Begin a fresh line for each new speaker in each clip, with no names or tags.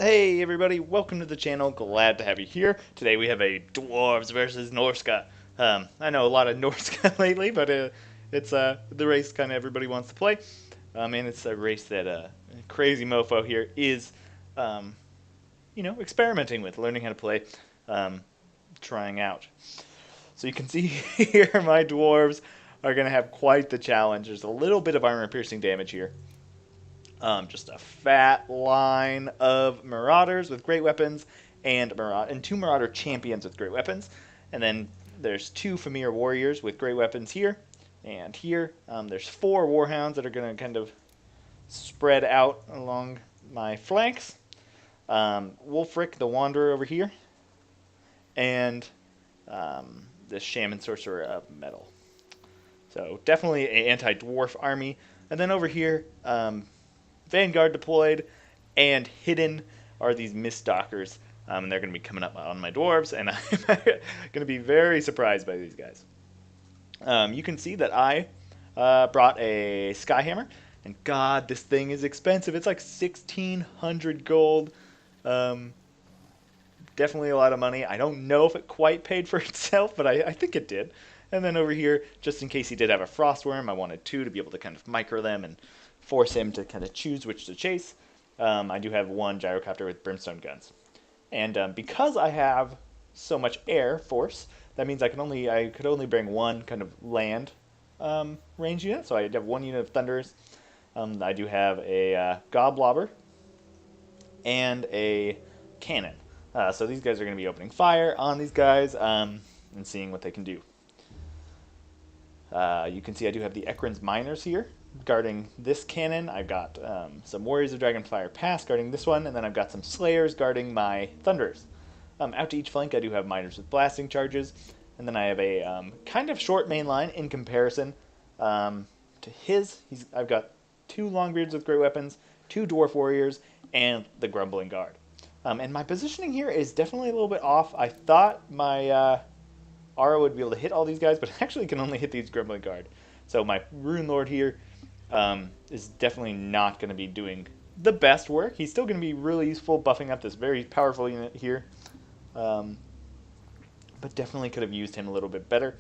Hey everybody, welcome to the channel. Glad to have you here. Today we have a dwarves versus norsca. I know a lot of norsca lately, but it's the race kind of everybody wants to play. And it's a race that crazy mofo here is, um, experimenting with, learning how to play, um, trying out. So you can see here my dwarves are going to have quite the challenge. There's a little bit of armor-piercing damage here. Just a fat line of marauders with great weapons and two marauder champions with great weapons. And then there's two Fimir warriors with great weapons here and here. There's four warhounds that are going to kind of spread out along my flanks. Wolfric the Wanderer over here. And the Shaman Sorcerer of Metal. So definitely an anti-dwarf army. And then over here, Vanguard deployed, and hidden are these Miststalkers, and they're going to be coming up on my dwarves, and I'm going to be very surprised by these guys. You can see that I brought a Skyhammer, and God, this thing is expensive. It's like 1,600 gold. Definitely a lot of money. I don't know if it quite paid for itself, but I think it did. And then over here, just in case he did have a Frostworm, I wanted two to be able to kind of micro them and force him to kind of choose which to chase. I do have one gyrocopter with brimstone guns. And because I have so much air force, that means I could only bring one kind of land range unit. So I have one unit of Thunderers. I do have a Goblobber and a cannon. So these guys are going to be opening fire on these guys and seeing what they can do. You can see I do have the Ekron's Miners here guarding this cannon. I've got some Warriors of Dragonfire Pass guarding this one, and then I've got some Slayers guarding my Thunderers. Out to each flank, I do have Miners with blasting charges, and then I have a kind of short main line in comparison to his. I've got two Longbeards with great weapons, two Dwarf Warriors, and the Grumbling Guard. And my positioning here is definitely a little bit off. I thought my Aura would be able to hit all these guys, but actually can only hit these Grumbling Guard. So my Rune Lord here is definitely not going to be doing the best work. He's still going to be really useful buffing up this very powerful unit here. But definitely could have used him a little bit better.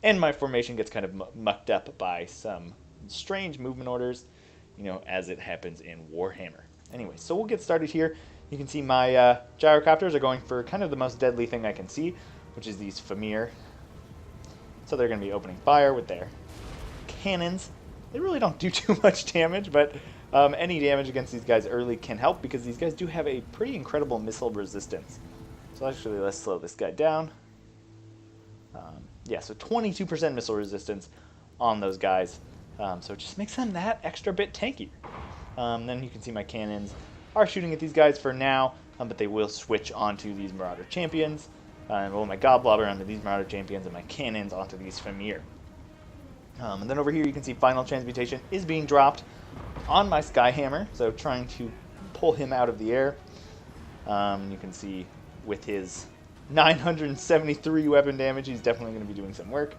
And my formation gets kind of mucked up by some strange movement orders, as it happens in Warhammer. Anyway, so we'll get started here. You can see my gyrocopters are going for kind of the most deadly thing I can see, which is these Fimir. So they're going to be opening fire with their cannons. They really don't do too much damage, but any damage against these guys early can help because these guys do have a pretty incredible missile resistance. So actually, let's slow this guy down. Yeah, so 22% missile resistance on those guys. So it just makes them that extra bit tanky. Then you can see my cannons are shooting at these guys for now, but they will switch onto these Marauder Champions. And my Goblobber onto these Marauder Champions, and my cannons onto these Fimir. And then over here you can see Final Transmutation is being dropped on my Skyhammer, so trying to pull him out of the air. You can see with his 973 weapon damage, he's definitely going to be doing some work.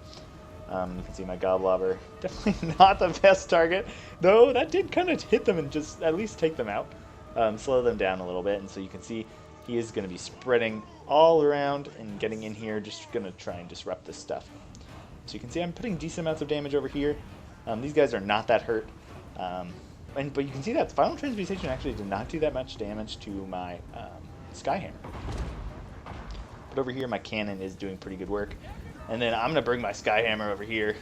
You can see my Goblobber, definitely not the best target, though that did kind of hit them and just at least take them out. Slow them down a little bit, and so you can see he is going to be spreading all around and getting in here, just going to try and disrupt this stuff. So you can see I'm putting decent amounts of damage over here. These guys are not that hurt. But you can see that Final Transmutation actually did not do that much damage to my Skyhammer. But over here my cannon is doing pretty good work. And then I'm going to bring my Skyhammer over here,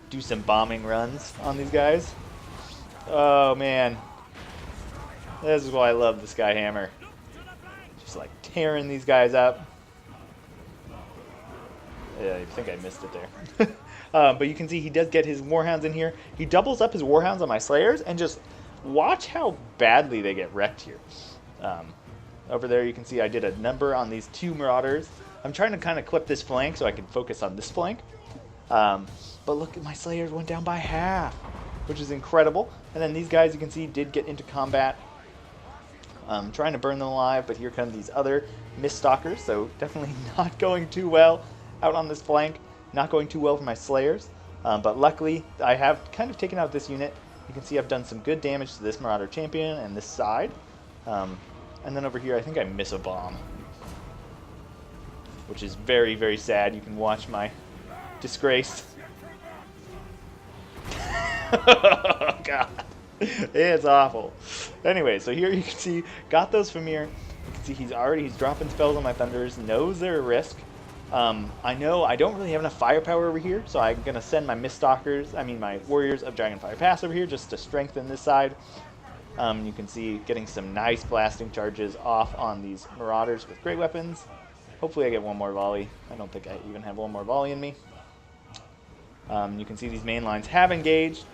do some bombing runs on these guys. Oh man. This is why I love the Skyhammer. Just like tearing these guys up. Yeah, I think I missed it there. But you can see he does get his Warhounds in here. He doubles up his Warhounds on my Slayers, and just watch how badly they get wrecked here. Over there you can see I did a number on these two Marauders. I'm trying to kind of clip this flank so I can focus on this flank. But look at my Slayers went down by half, which is incredible. And then these guys you can see did get into combat. Trying to burn them alive, but here come these other Miststalkers, so definitely not going too well out on this flank. Not going too well for my Slayers, but luckily I have kind of taken out this unit. You can see I've done some good damage to this Marauder champion and this side. And then over here, I think I miss a bomb, which is very, very sad. You can watch my disgrace. Oh, God. It's awful. Anyway, so here you can see, got those Fimir. You can see he's dropping spells on my Thunders, knows they're a risk. I know I don't really have enough firepower over here, so I'm going to send my my Warriors of Dragonfire Pass over here just to strengthen this side. You can see getting some nice blasting charges off on these Marauders with great weapons. Hopefully I get one more volley. I don't think I even have one more volley in me. You can see these main lines have engaged.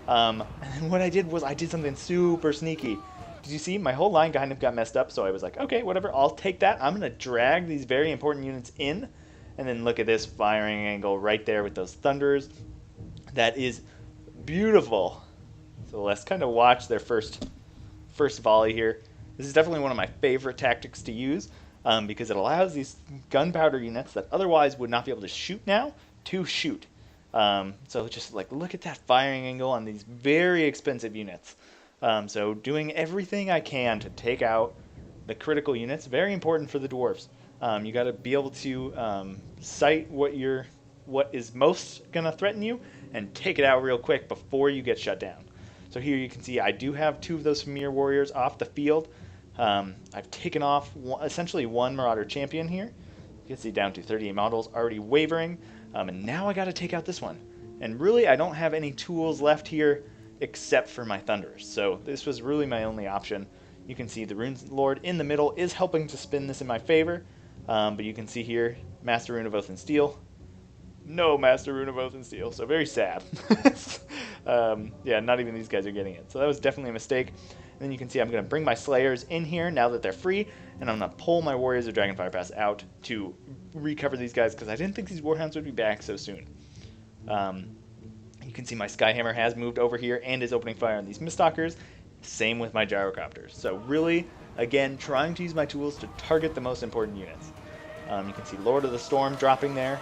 And then what I did was I did something super sneaky. Did you see? My whole line kind of got messed up, so I was like, okay, whatever, I'll take that. I'm going to drag these very important units in. And then look at this firing angle right there with those Thunders. That is beautiful. So let's kind of watch their first volley here. This is definitely one of my favorite tactics to use because it allows these gunpowder units that otherwise would not be able to shoot now to shoot. So just like look at that firing angle on these very expensive units. So doing everything I can to take out the critical units, very important for the dwarves. You got to be able to sight what is most going to threaten you and take it out real quick before you get shut down. So here you can see I do have 2 of those Fimir warriors off the field. I've taken off essentially one Marauder champion here. You can see down to 38 models already wavering. And now I got to take out this one. And really I don't have any tools left here except for my Thunders. So this was really my only option. You can see the Rune Lord in the middle is helping to spin this in my favor. But you can see here, Master Rune of Oath and Steel. No Master Rune of Oath and Steel, so very sad. Yeah, not even these guys are getting it. So that was definitely a mistake. And then you can see I'm going to bring my Slayers in here now that they're free, and I'm going to pull my Warriors of Dragonfire Pass out to recover these guys, because I didn't think these Warhounds would be back so soon. You can see my Skyhammer has moved over here and is opening fire on these Miststalkers. Same with my Gyrocopters. So really, again, trying to use my tools to target the most important units. You can see Lord of the Storm dropping there.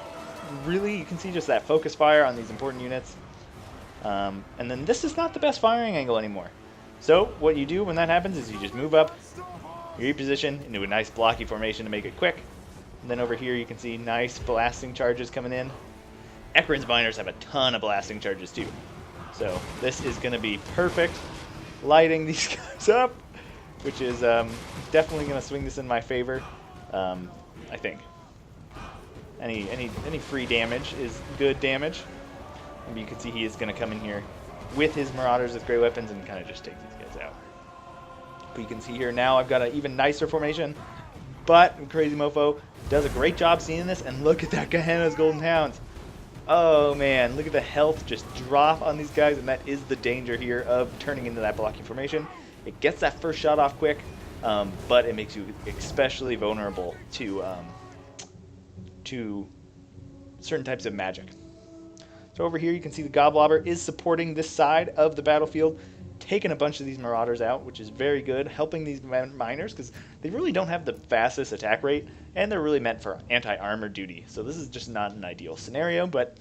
Really, you can see just that focus fire on these important units. And then this is not the best firing angle anymore. So what you do when that happens is you just move up, you reposition into a nice blocky formation to make it quick. And then over here you can see nice blasting charges coming in. Ekron's Miners have a ton of blasting charges too. So this is going to be perfect. Lighting these guys up, which is definitely going to swing this in my favor, I think. Any free damage is good damage. And you can see he is going to come in here with his Marauders with great weapons and kind of just take these guys out. But you can see here now I've got an even nicer formation, but Crazy Mofo does a great job seeing this, and look at that Gehenna's Golden Hounds. Oh man, look at the health just drop on these guys, and that is the danger here of turning into that blocking formation. It gets that first shot off quick, but it makes you especially vulnerable to certain types of magic. So over here you can see the Goblobber is supporting this side of the battlefield, taking a bunch of these Marauders out, which is very good, helping these miners because they really don't have the fastest attack rate, and they're really meant for anti-armor duty. So this is just not an ideal scenario, but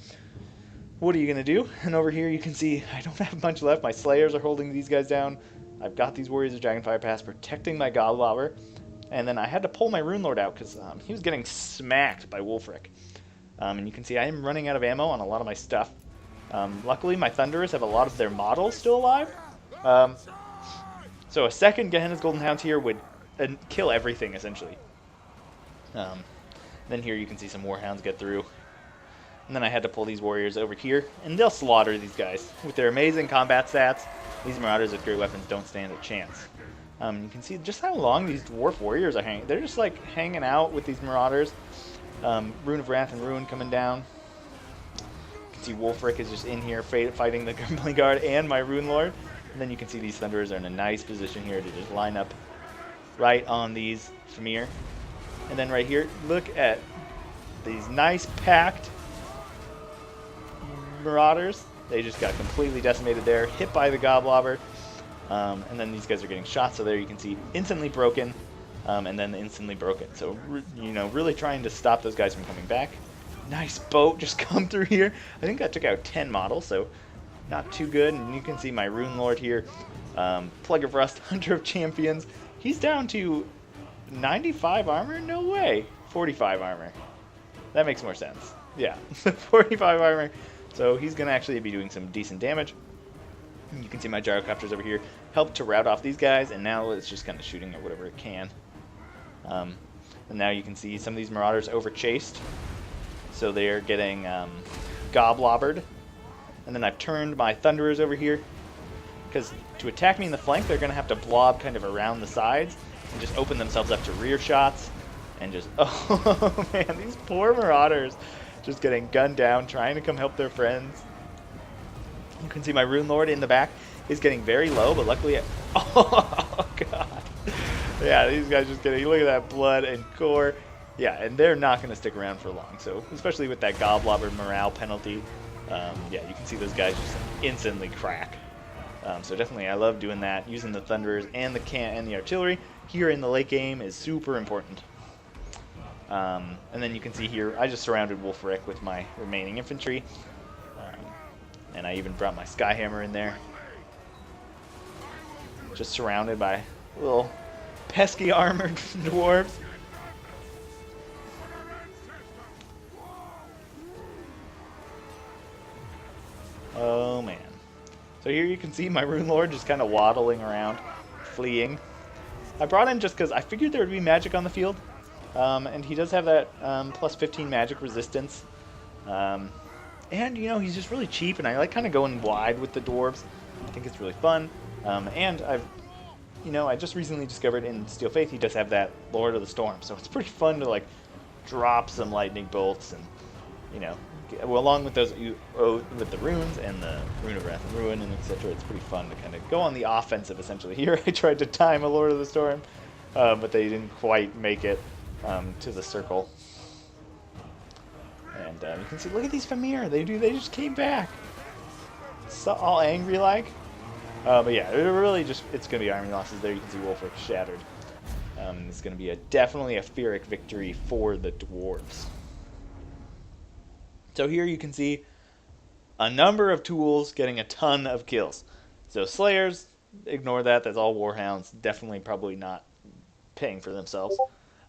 what are you going to do? And over here you can see I don't have much left. My Slayers are holding these guys down. I've got these Warriors of Dragonfire Pass protecting my Goblobber, and then I had to pull my Rune Lord out because he was getting smacked by Wulfric. And you can see I am running out of ammo on a lot of my stuff. Luckily my Thunderers have a lot of their models still alive. So a second Gehenna's Golden Hound here would kill everything, essentially. Then here you can see some Warhounds get through. And then I had to pull these Warriors over here, and they'll slaughter these guys. With their amazing combat stats, these Marauders with great weapons don't stand a chance. You can see just how long these Dwarf Warriors are hanging. They're just like hanging out with these Marauders. Rune of Wrath and Ruin coming down. You can see Wulfric is just in here fighting the Grumbling Guard and my Rune Lord. And then you can see these Thunderers are in a nice position here to just line up right on these Fimir. And then right here, look at these nice packed Marauders. They just got completely decimated there, hit by the Goblobber. And then these guys are getting shot, so there you can see instantly broken, and then instantly broken. So, you know, really trying to stop those guys from coming back. Nice boat just come through here. I think that took out 10 models, so not too good. And you can see my Rune Lord here, Plug of Rust, Hunter of Champions. He's down to 95 armor? No way. 45 armor. That makes more sense. Yeah, 45 armor. So he's going to actually be doing some decent damage. You can see my gyrocopters over here help to rout off these guys, and now it's just kind of shooting at whatever it can. And now you can see some of these marauders over-chased, so they're getting goblobbered. And then I've turned my thunderers over here, because to attack me in the flank, they're going to have to blob kind of around the sides and just open themselves up to rear shots, and just, oh man, these poor marauders just getting gunned down, trying to come help their friends. You can see my Rune Lord in the back is getting very low, but luckily, oh god. Yeah, these guys just getting, look at that blood and gore. Yeah, and they're not going to stick around for long, so especially with that goblobber morale penalty, yeah, you can see those guys just instantly crack. So definitely, I love doing that. Using the thunderers and the artillery here in the late game is super important. And then you can see here, I just surrounded Wolfric with my remaining infantry, and I even brought my Skyhammer in there. Just surrounded by little pesky armored dwarves. Oh man. So here you can see my Rune Lord just kind of waddling around, fleeing. I brought in just because I figured there would be magic on the field. And he does have that plus 15 magic resistance. And, you know, he's just really cheap, and I like kind of going wide with the dwarves. I think it's really fun. And I just recently discovered in Steel Faith he does have that Lord of the Storm, so it's pretty fun to, like, drop some lightning bolts and, you know, along with those, with the runes and the Rune of Wrath and Ruin and etc., it's pretty fun to kind of go on the offensive, essentially. Here I tried to time a Lord of the Storm, but they didn't quite make it to the circle. And you can see, look at these Fimir. They just came back. So, all angry like. But yeah, it's going to be army losses there. You can see Wolfric shattered. It's going to be definitely a Pyrrhic victory for the dwarves. So here you can see a number of tools getting a ton of kills. So Slayers, ignore that. That's all Warhounds. Definitely probably not paying for themselves.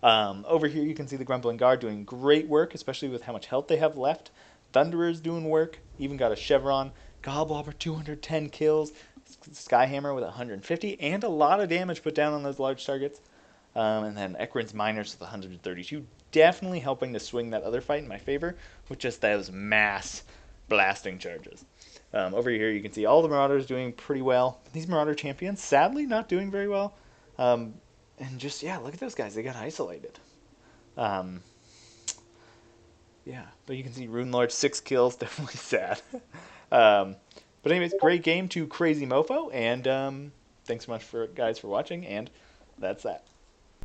Over here you can see the Grumbling Guard doing great work, especially with how much health they have left. Thunderers doing work, even got a Chevron. Goblobber 210 kills. Skyhammer with 150, and a lot of damage put down on those large targets. And then Ekron's Miners with 132, definitely helping to swing that other fight in my favor with just those mass blasting charges. Over here you can see all the Marauders doing pretty well. These Marauder champions, sadly, not doing very well. And just, yeah, look at those guys. They got isolated. Yeah, but you can see Rune Lord, 6 kills. Definitely sad. But anyways, great game to Crazy Mofo. And thanks so much, guys, for watching. And that's that.